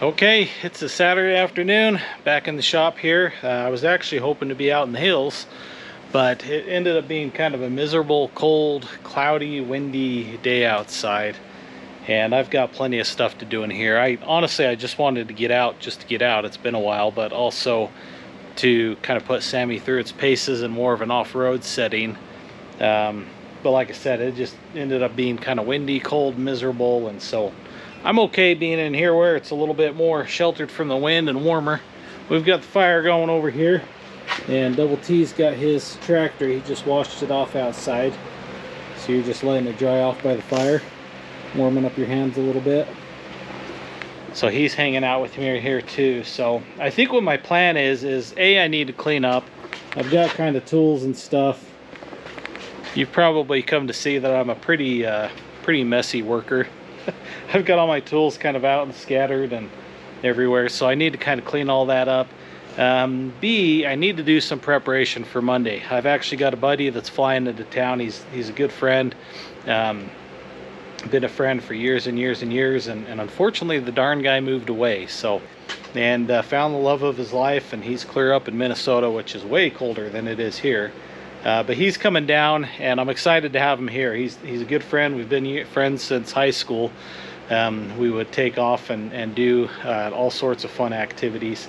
Okay, it's a Saturday afternoon, back in the shop here. I was actually hoping to be out in the hills, but it ended up being kind of a miserable, cold, cloudy, windy day outside. And I've got plenty of stuff to do in here. I just wanted to get out just to get out. It's been a while, but also to kind of put Sammy through its paces in more of an off-road setting. But like I said, it just ended up being kind of windy, cold, miserable, and so I'm okay being in here where it's a little bit more sheltered from the wind and warmer. We've got the fire going over here, and Double T's got his tractor. He just washed it off outside, so you're just letting it dry off by the fire, warming up your hands a little bit. So he's hanging out with me here too. So I think what my plan is I need to clean up. I've got kind of tools and stuff. You've probably come to see that I'm a pretty messy worker. I've got all my tools kind of out and scattered and everywhere, so I need to kind of clean all that up. B, I need to do some preparation for Monday. I've actually got a buddy that's flying into town. He's a good friend. Been a friend for years and years and years, and unfortunately the darn guy moved away. So, and found the love of his life, and he's clear up in Minnesota, which is way colder than it is here. But he's coming down, and I'm excited to have him here. He's a good friend. We've been friends since high school. We would take off and do all sorts of fun activities,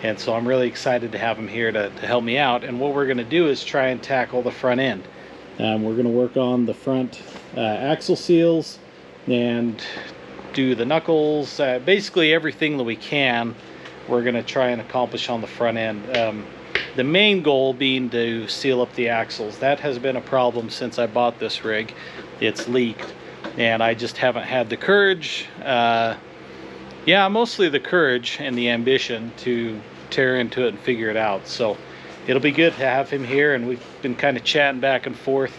and so I'm really excited to have him here to help me out. And what we're going to do is try and tackle the front end. We're going to work on the front axle seals and do the knuckles, basically everything that we can we're going to try and accomplish on the front end. The main goal being to seal up the axles. That has been a problem since I bought this rig. It's leaked, and I just haven't had the courage, mostly the courage and the ambition to tear into it and figure it out. So it'll be good to have him here, and we've been kind of chatting back and forth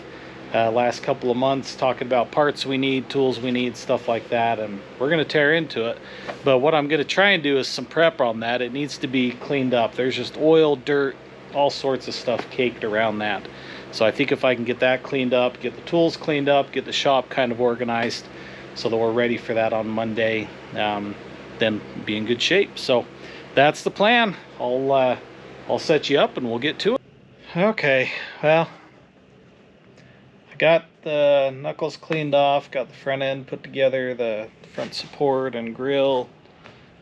last couple of months, talking about parts we need, tools we need, stuff like that, and we're going to tear into it. But what I'm going to try and do is some prep on that. It needs to be cleaned up. There's just oil, dirt, all sorts of stuff caked around that. So I think if I can get that cleaned up, get the tools cleaned up, get the shop kind of organized so that we're ready for that on Monday, then be in good shape. So that's the plan. I'll set you up and we'll get to it. Okay, well, I got the knuckles cleaned off, got the front end put together, the front support and grill,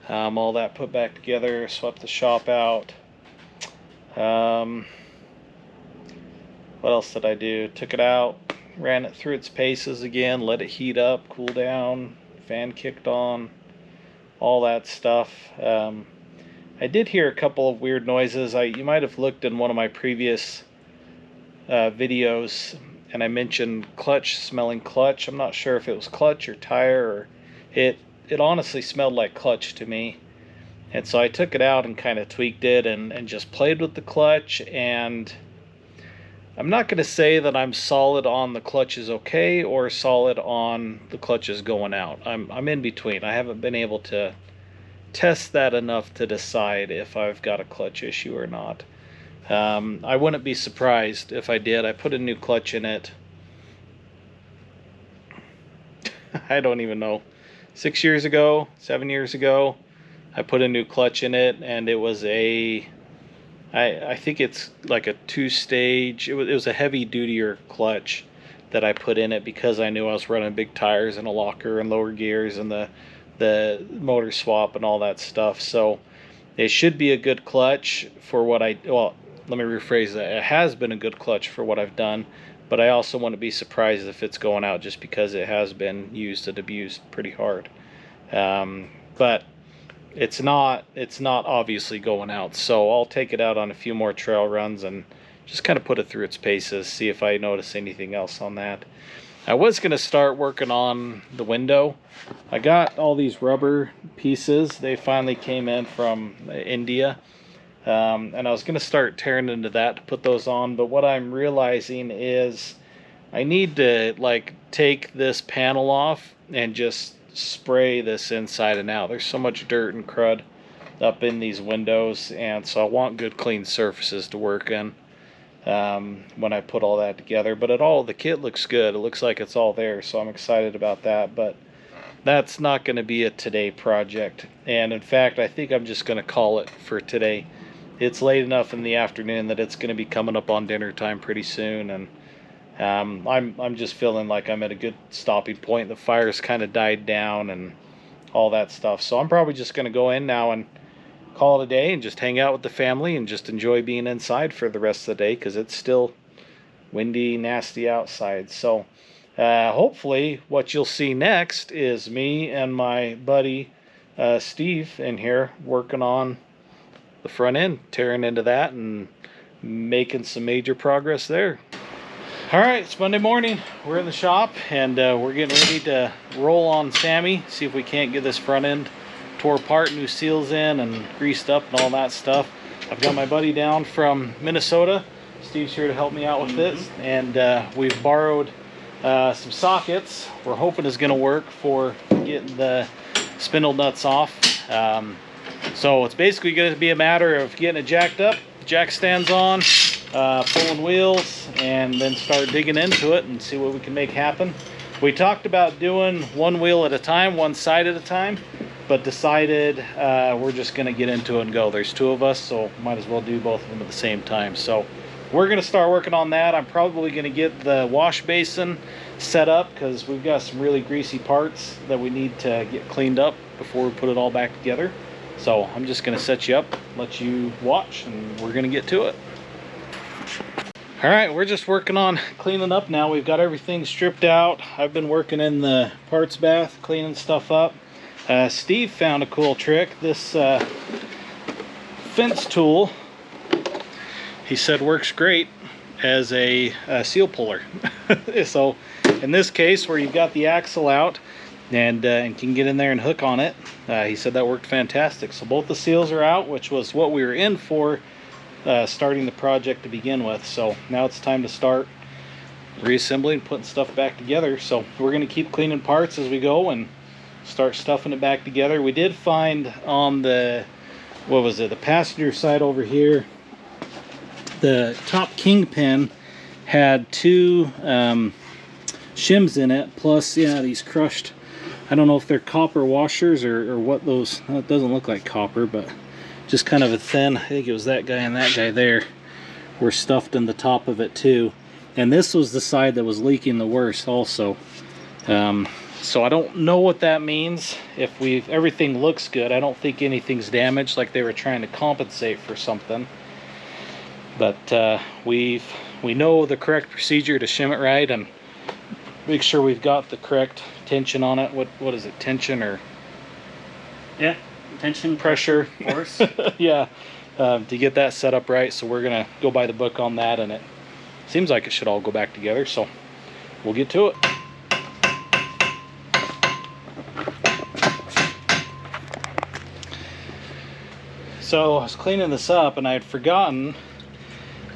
all that put back together, swept the shop out. What else did I do? Took it out, ran it through its paces again, let it heat up, cool down, fan kicked on, all that stuff. I did hear a couple of weird noises. You might have looked in one of my previous videos, and I mentioned smelling clutch. I'm not sure if it was clutch or tire, or it honestly smelled like clutch to me. And so I took it out and kind of tweaked it and just played with the clutch, and I'm not going to say that I'm solid on the clutches okay or solid on the clutches going out. I'm in between. I haven't been able to test that enough to decide if I've got a clutch issue or not. I wouldn't be surprised if I did. I put a new clutch in it. I don't even know. 6 years ago, 7 years ago, I put a new clutch in it, and it was I think it's like a 2-stage. It was a heavy duty clutch that I put in it because I knew I was running big tires and a locker and lower gears and the motor swap and all that stuff. So it should be a good clutch for what well, let me rephrase that. It has been a good clutch for what I've done, but I also want to be surprised if it's going out, just because it has been used and abused pretty hard. But it's not obviously going out, so I'll take it out on a few more trail runs and just kind of put it through its paces, see if I notice anything else on that. I was going to start working on the window. I got all these rubber pieces. They finally came in from India, and I was going to start tearing into that to put those on, but what I'm realizing is I need to take this panel off and just spray this inside and out. There's so much dirt and crud up in these windows, and so I want good clean surfaces to work in when I put all that together. But the kit looks good. It looks like it's all there, so I'm excited about that. But that's not going to be a today project. And in fact, I think I'm just going to call it for today. It's late enough in the afternoon that it's going to be coming up on dinner time pretty soon, and I'm just feeling like I'm at a good stopping point. The fire's kind of died down and all that stuff. So I'm probably just going to go in now and call it a day and just hang out with the family and just enjoy being inside for the rest of the day, because it's still windy, nasty outside. So hopefully what you'll see next is me and my buddy Steve in here working on the front end, tearing into that and making some major progress there. All right, it's Monday morning. We're in the shop and we're getting ready to roll on Sami, see if we can't get this front end tore apart, new seals in and greased up and all that stuff. I've got my buddy down from Minnesota. Steve's here to help me out with this, and we've borrowed some sockets we're hoping is going to work for getting the spindle nuts off. So it's basically going to be a matter of getting it jacked up, jack stands on, pulling wheels, and then start digging into it and see what we can make happen. We talked about doing one wheel at a time, one side at a time, but decided we're just going to get into it and go. There's two of us, so might as well do both of them at the same time. So we're going to start working on that. I'm probably going to get the wash basin set up because we've got some really greasy parts that we need to get cleaned up before we put it all back together. So I'm just going to set you up, let you watch, and we're going to get to it. All right, we're just working on cleaning up now. We've got everything stripped out. I've been working in the parts bath, cleaning stuff up. Steve found a cool trick. This fence tool, he said, works great as a seal puller. So in this case, where you've got the axle out and can get in there and hook on it, he said that worked fantastic. So both the seals are out, which was what we were in for starting the project to begin with. So now it's time to start reassembling, putting stuff back together. So we're going to keep cleaning parts as we go and start stuffing it back together. We did find on the, what was it, the passenger side over here, the top kingpin had two shims in it, plus these crushed, I don't know if they're copper washers or what those, it doesn't look like copper, but just kind of a thin, I think it was that guy and that guy there, were stuffed in the top of it too. And this was the side that was leaking the worst also. So I don't know what that means. If everything looks good, I don't think anything's damaged, like they were trying to compensate for something. But we know the correct procedure to shim it right and make sure we've got the correct tension on it. What is it, tension or? Yeah, tension, pressure, force. Yeah, to get that set up right. So we're gonna go by the book on that, and it seems like it should all go back together. So we'll get to it. So I was cleaning this up and I had forgotten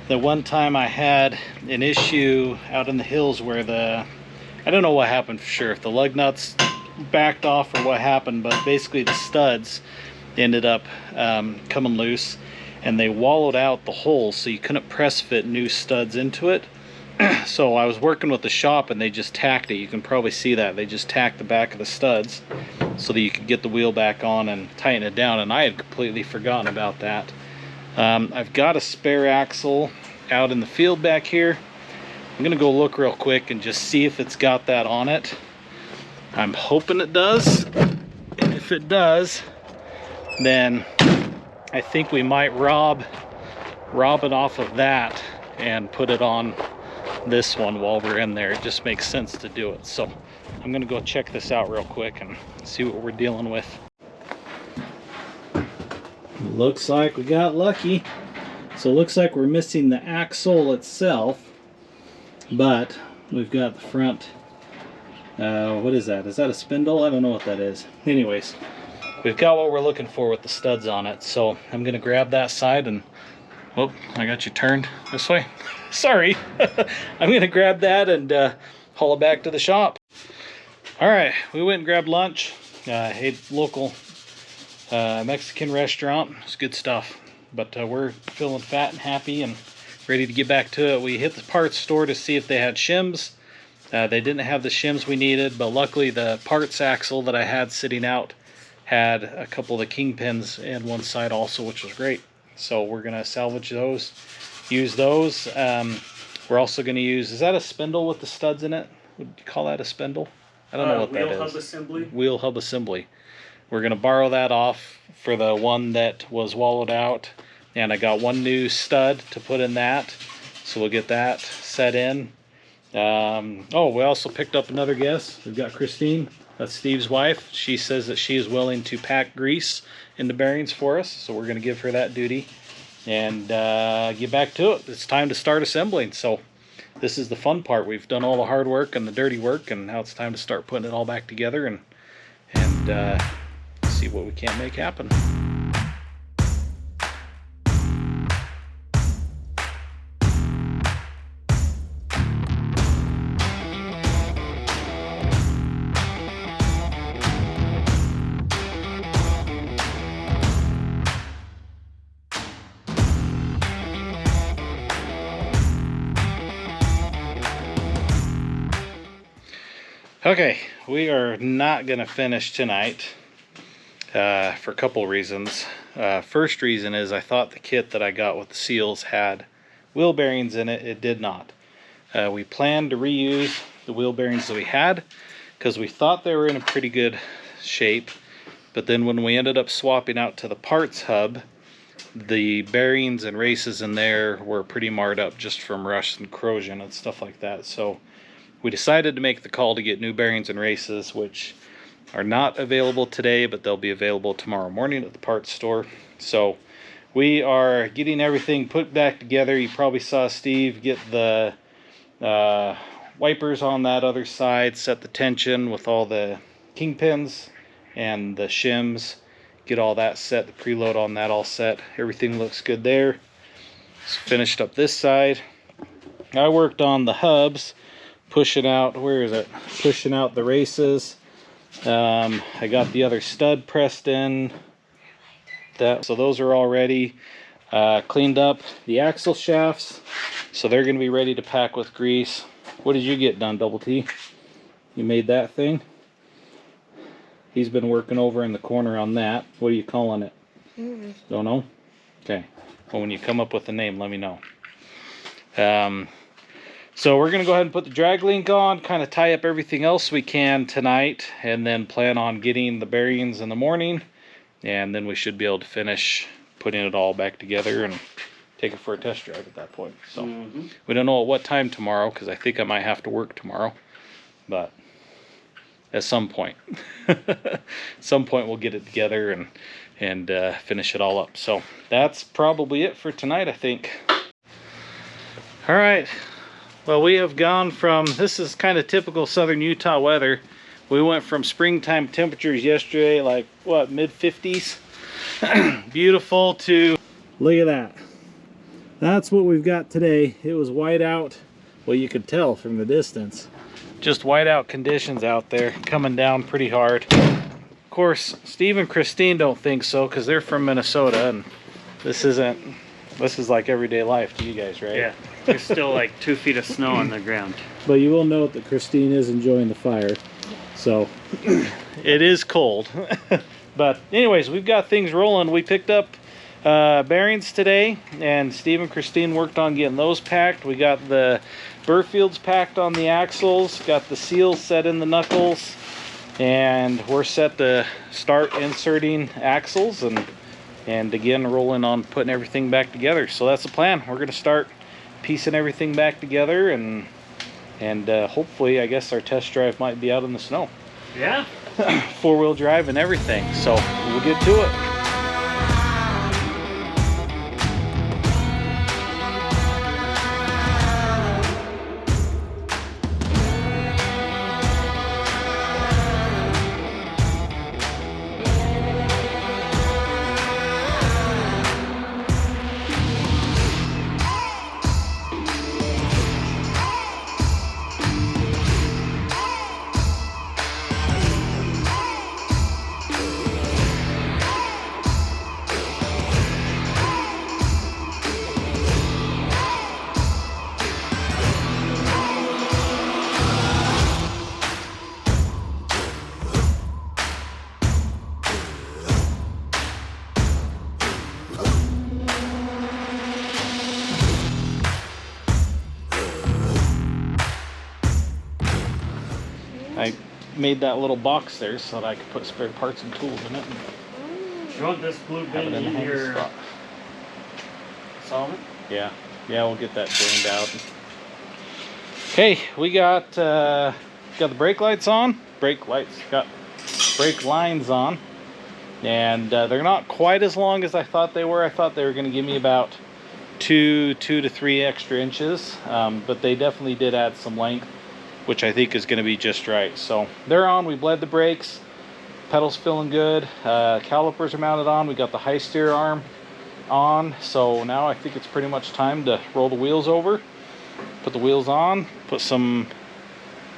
that one time I had an issue out in the hills where I don't know what happened for sure, if the lug nuts backed off or what happened, but basically the studs ended up coming loose and they wallowed out the holes, so you couldn't press fit new studs into it. So I was working with the shop and they just tacked it. You can probably see that. They just tacked the back of the studs so that you could get the wheel back on and tighten it down, and I had completely forgotten about that. I've got a spare axle out in the field back here. I'm gonna go look real quick and just see if it's got that on it. I'm hoping it does, and if it does, then I think we might rob it off of that and put it on this one while we're in there. It just makes sense to do it. So I'm gonna go check this out real quick and see what we're dealing with. Looks like we got lucky. So it looks like we're missing the axle itself, but we've got the front, what is that? Is that a spindle? I don't know what that is. Anyways, we've got what we're looking for with the studs on it. So I'm gonna grab that side and, whoop, I got you turned this way. Sorry. I'm gonna grab that and haul it back to the shop. All right, we went and grabbed lunch. A local Mexican restaurant. It's good stuff. But we're feeling fat and happy and ready to get back to it. We hit the parts store to see if they had shims. They didn't have the shims we needed, but luckily the parts axle that I had sitting out had a couple of the kingpins in one side also, which was great. So we're going to salvage those, use those. We're also going to use, is that a spindle with the studs in it? Would you call that a spindle? I don't know what that is. Wheel hub assembly. Wheel hub assembly. We're going to borrow that off for the one that was wallowed out. And I got one new stud to put in that. So we'll get that set in. Oh, we also picked up another guest. We've got Christine. That's Steve's wife. She says that she is willing to pack grease in the bearings for us. So we're going to give her that duty and get back to it. It's time to start assembling. So this is the fun part. We've done all the hard work and the dirty work, and now it's time to start putting it all back together and see what we can't make happen. Okay, we are not going to finish tonight for a couple reasons. First reason is I thought the kit that I got with the seals had wheel bearings in it. It did not. We planned to reuse the wheel bearings that we had because we thought they were in a pretty good shape. But then when we ended up swapping out to the parts hub, the bearings and races in there were pretty marred up just from rust and corrosion and stuff like that. So we decided to make the call to get new bearings and races, which are not available today, but they'll be available tomorrow morning at the parts store. So we are getting everything put back together. You probably saw Steve get the wipers on that other side, set the tension with all the kingpins and the shims, get all that set, the preload on that all set. Everything looks good there. Just finished up this side. I worked on the hubs, pushing out, where is it? Pushing out the races. I got the other stud pressed in. So those are all ready. Cleaned up the axle shafts, so they're going to be ready to pack with grease. What did you get done, Double T? You made that thing? He's been working over in the corner on that. What are you calling it? Don't know? Okay. Well, when you come up with a name, let me know. So we're going to go ahead and put the drag link on, kind of tie up everything else we can tonight, and then plan on getting the bearings in the morning, and then we should be able to finish putting it all back together and take it for a test drive at that point. So we don't know at what time tomorrow, because I think I might have to work tomorrow, but at some point. We'll get it together and finish it all up. So that's probably it for tonight, I think. All right. Well, we have gone from, this is kind of typical southern Utah weather. We went from springtime temperatures yesterday, like what, mid-50s? Beautiful, to look at that. That's what we've got today. It was white out. Well, you could tell from the distance. Just white out conditions out there, coming down pretty hard. Of course, Steve and Christine don't think so because they're from Minnesota, and this is like everyday life to you guys, right? Yeah. There's still like 2 feet of snow on the ground. But you will note that Christine is enjoying the fire. So it is cold. But anyways, we've got things rolling. We picked up bearings today, and Steve and Christine worked on getting those packed. We got the Burfields packed on the axles, got the seals set in the knuckles, and we're set to start inserting axles and again rolling on putting everything back together. So that's the plan. We're going to start piecing everything back together, and hopefully, I guess our test drive might be out in the snow. Yeah. 4-wheel drive and everything. So we'll get to it. made that little box there so that I could put spare parts and tools in it. You want this blue Have it bin in the in hang your spot. solvent? Yeah, we'll get that drained out. Okay, we got the brake lights on. Got brake lines on, and they're not quite as long as I thought they were. I thought they were going to give me about 2 to 3 extra inches, but they definitely did add some length, which I think is going to be just right. So they're on. We bled the brakes. Pedals feeling good. Calipers are mounted on. We got the high steer arm on. So now I think it's pretty much time to roll the wheels over, put the wheels on, put some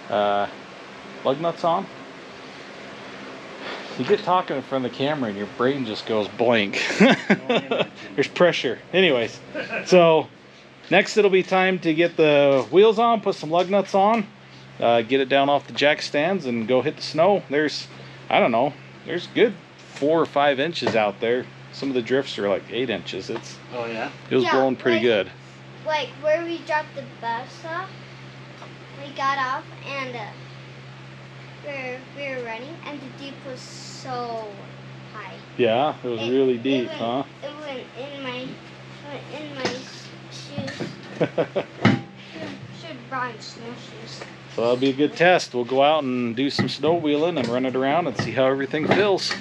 lug nuts on. You get talking in front of the camera and your brain just goes blank. There's pressure. Anyways, so next it'll be time to get the wheels on, put some lug nuts on, get it down off the jack stands and go hit the snow. There's, I don't know, there's good 4 or 5 inches out there. Some of the drifts are like 8 inches. It was blowing pretty good. Like where we dropped the bus off, we got off and we were running, and the deep was so high. Yeah, it was really deep, huh? It went in my shoes. Should brought snowshoes. So that'll be a good test. We'll go out and do some snow wheeling and run it around and see how everything feels.